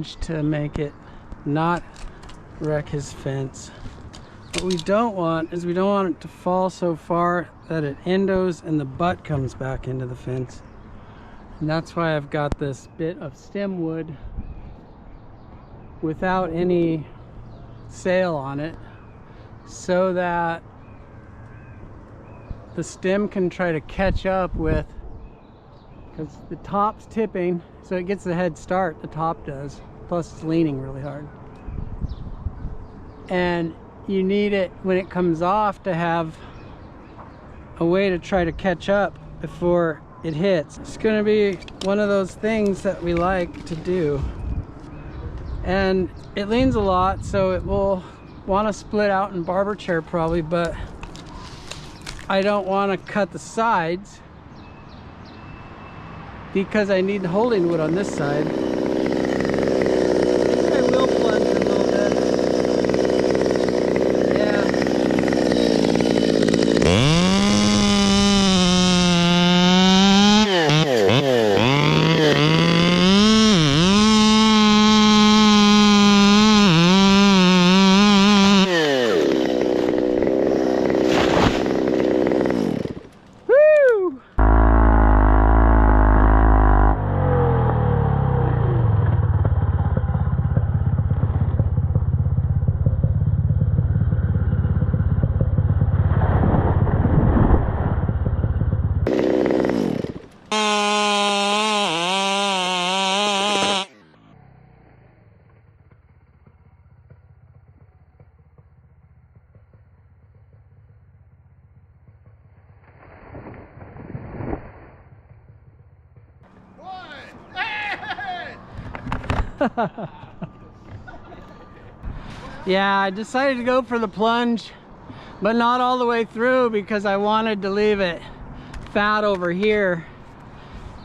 plunge to make it not wreck his fence. What we don't want is we don't want it to fall so far that it endos and the butt comes back into the fence. And that's why I've got this bit of stem wood without any sail on it, so that the stem can try to catch up with, because the top's tipping, so it gets the head start, the top does, plus it's leaning really hard. And you need it when it comes off to have a way to try to catch up before it hits. It's going to be one of those things that we like to do. And it leans a lot, so it will want to split out in barber chair probably, but I don't want to cut the sides because I need the holding wood on this side. I will plunge a little bit. Yeah. Yeah, I decided to go for the plunge, but not all the way through because I wanted to leave it fat over here,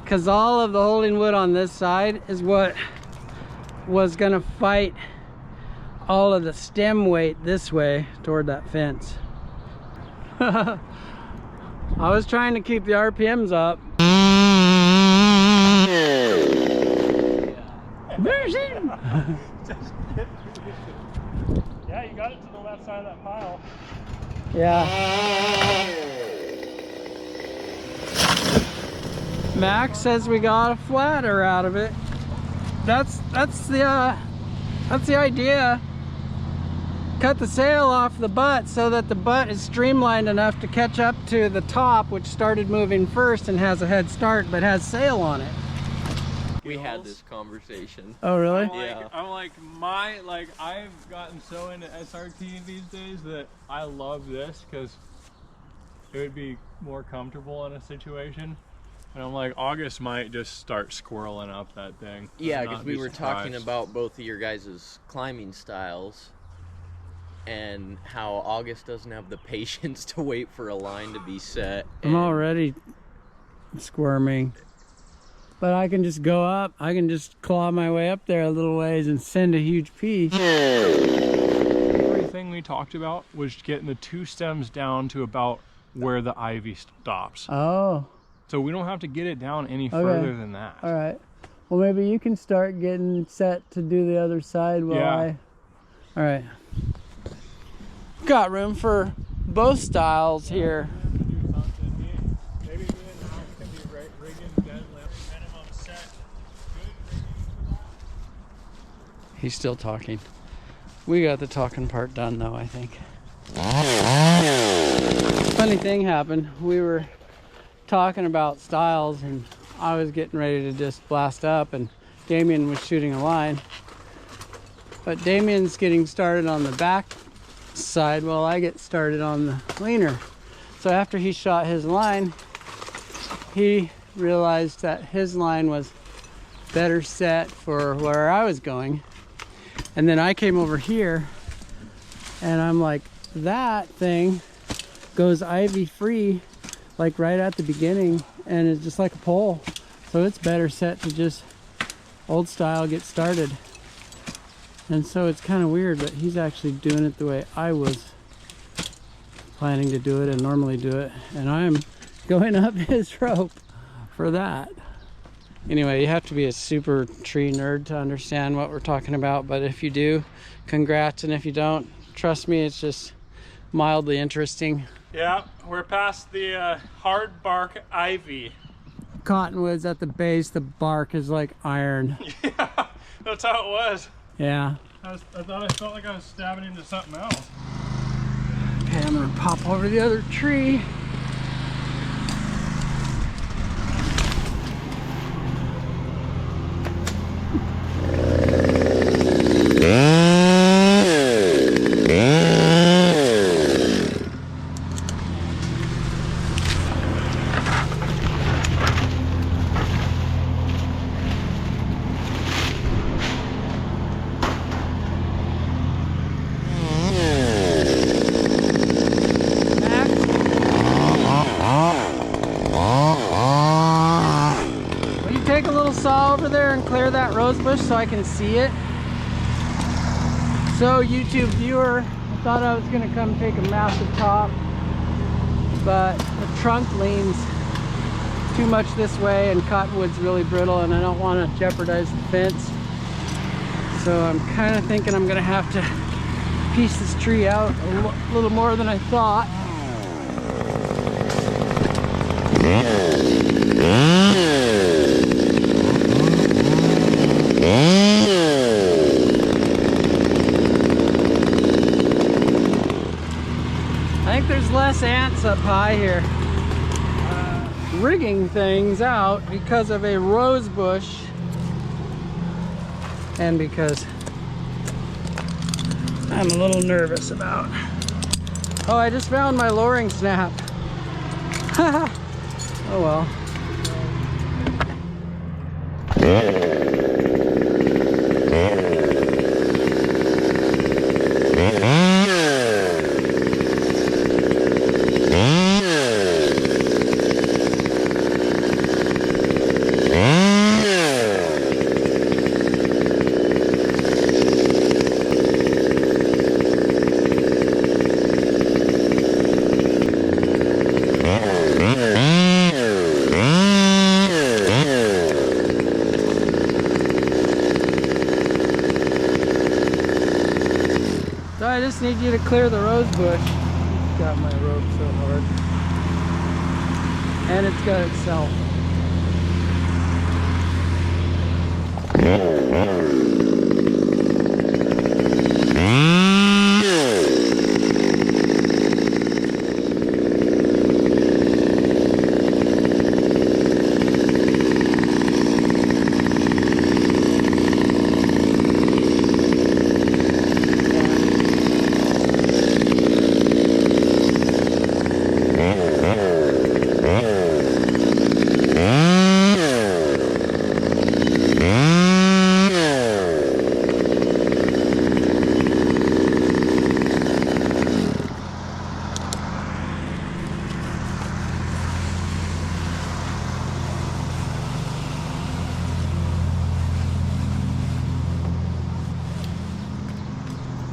because all of the holding wood on this side is what was gonna fight all of the stem weight this way toward that fence. I was trying to keep the RPMs up. Yeah, you got it to the left side of that pile. Yeah. Max says we got a flatter out of it. That's the idea. Cut the sail off the butt so that the butt is streamlined enough to catch up to the top, which started moving first and has a head start but has sail on it. We had this conversation. Oh really? I'm like I've gotten so into SRT these days that I love this because it would be more comfortable in a situation. And I'm like, August might just start squirreling up that thing. Yeah, because we were talking about both of your guys' climbing styles and how August doesn't have the patience to wait for a line to be set. I'm already squirming. But I can just go up, I can just claw my way up there a little ways and send a huge piece. Everything we talked about was getting the two stems down to about where the ivy stops. Oh. So we don't have to get it down any further than that. All right. Well, maybe you can start getting set to do the other side while All right. Got room for both styles here. He's still talking. We got the talking part done though, I think. Funny thing happened. We were talking about styles and I was getting ready to just blast up and Damien was shooting a line. But Damien's getting started on the back side while I get started on the leaner. So after he shot his line, he realized that his line was better set for where I was going. And then I came over here and I'm like, that thing goes ivy free, like right at the beginning, and it's just like a pole. So it's better set to just old style get started. And so it's kind of weird, but he's actually doing it the way I was planning to do it and normally do it. And I'm going up his rope for that. Anyway, you have to be a super tree nerd to understand what we're talking about, but if you do, congrats, and if you don't, trust me, it's just mildly interesting. Yeah, we're past the hard bark ivy. Cottonwood's at the base, the bark is like iron. Yeah, that's how it was. Yeah. I thought I felt like I was stabbing into something else. Okay, I'm gonna pop over the other tree. Take a little saw over there and clear that rose bush so I can see it. So YouTube viewer, I thought I was gonna come take a massive top, but the trunk leans too much this way and cottonwood's really brittle and I don't want to jeopardize the fence. So I'm kind of thinking I'm gonna have to piece this tree out a little more than I thought. I think there's less ants up high here. Rigging things out because of a rose bush and because I'm a little nervous about. Oh, I just found my lowering snap. Oh well. So I just need you to clear the rose bush. It's got my rope so hard. And it's got itself.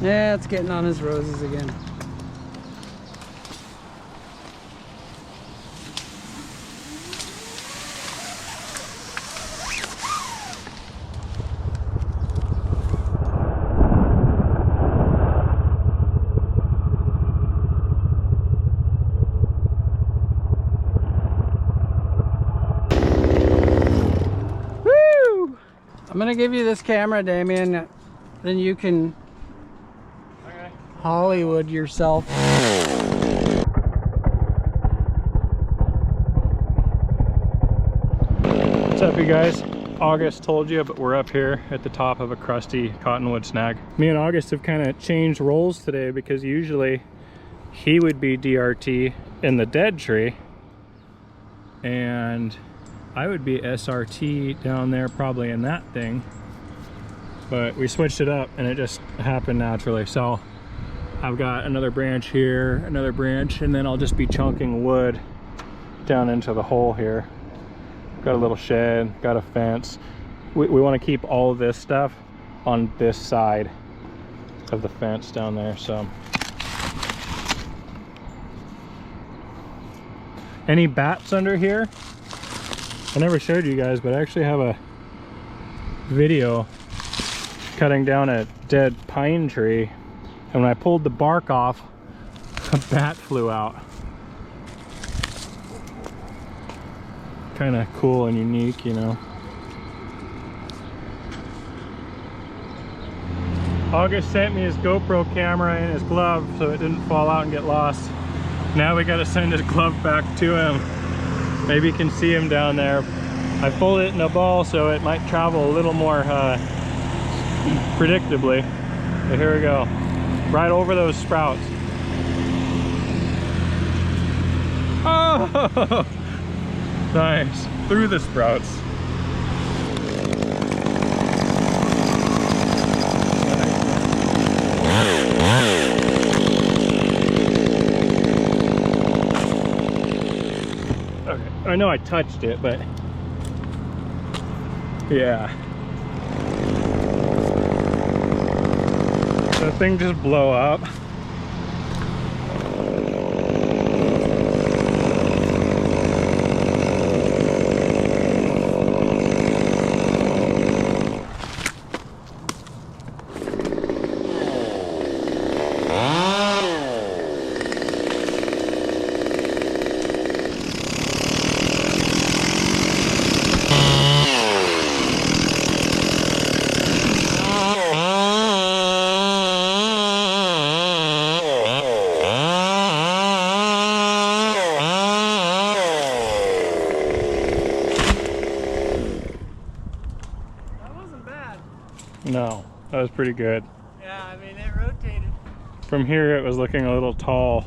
Yeah, it's getting on his roses again. Woo! I'm gonna give you this camera, Damien. Then you can Hollywood yourself. What's up, you guys? August told you, but we're up here at the top of a crusty cottonwood snag. Me and August have kind of changed roles today because usually he would be DRT in the dead tree and I would be SRT down there probably in that thing, but we switched it up and it just happened naturally. So I've got another branch here, another branch, and then I'll just be chunking wood down into the hole here. Got a little shed, got a fence. We want to keep all of this stuff on this side of the fence down there. So any bats under here? I never showed you guys, but I actually have a video cutting down a dead pine tree, and when I pulled the bark off, a bat flew out. Kind of cool and unique, you know. August sent me his GoPro camera and his glove so it didn't fall out and get lost. Now we gotta send his glove back to him. Maybe you can see him down there. I folded it in a ball so it might travel a little more predictably. But here we go. Right over those sprouts. Oh! Nice. Through the sprouts. Okay, I know I touched it, but yeah. The thing just blow up. No, that was pretty good. Yeah, I mean, it rotated. From here, it was looking a little tall.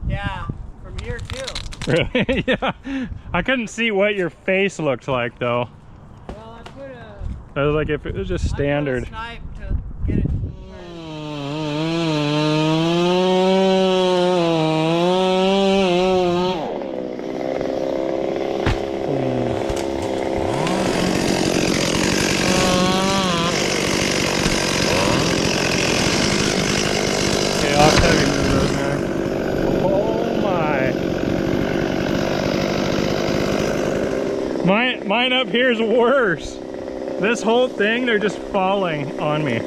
Yeah, from here too. Really? Yeah. I couldn't see what your face looked like, though. Well, I put a... I was like, if it was just standard. I put a snipe to get it. Mine up here is worse. This whole thing, they're just falling on me.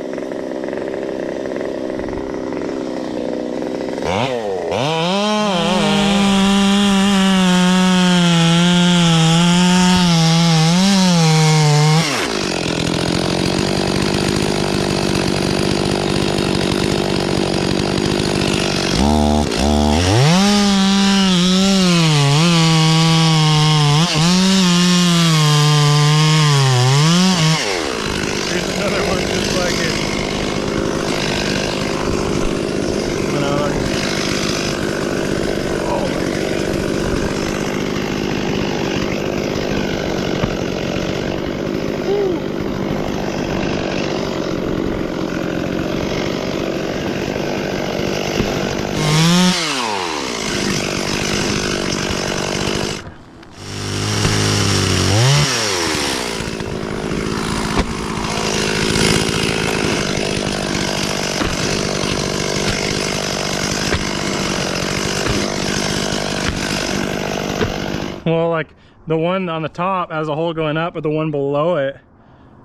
Well, like the one on the top has a hole going up, but the one below it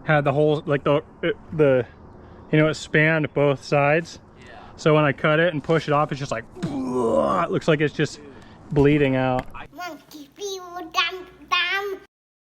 had the hole, like the you know, it spanned both sides. Yeah. So when I cut it and push it off, it's just like, it looks like it's just bleeding out. Monkey feel damn.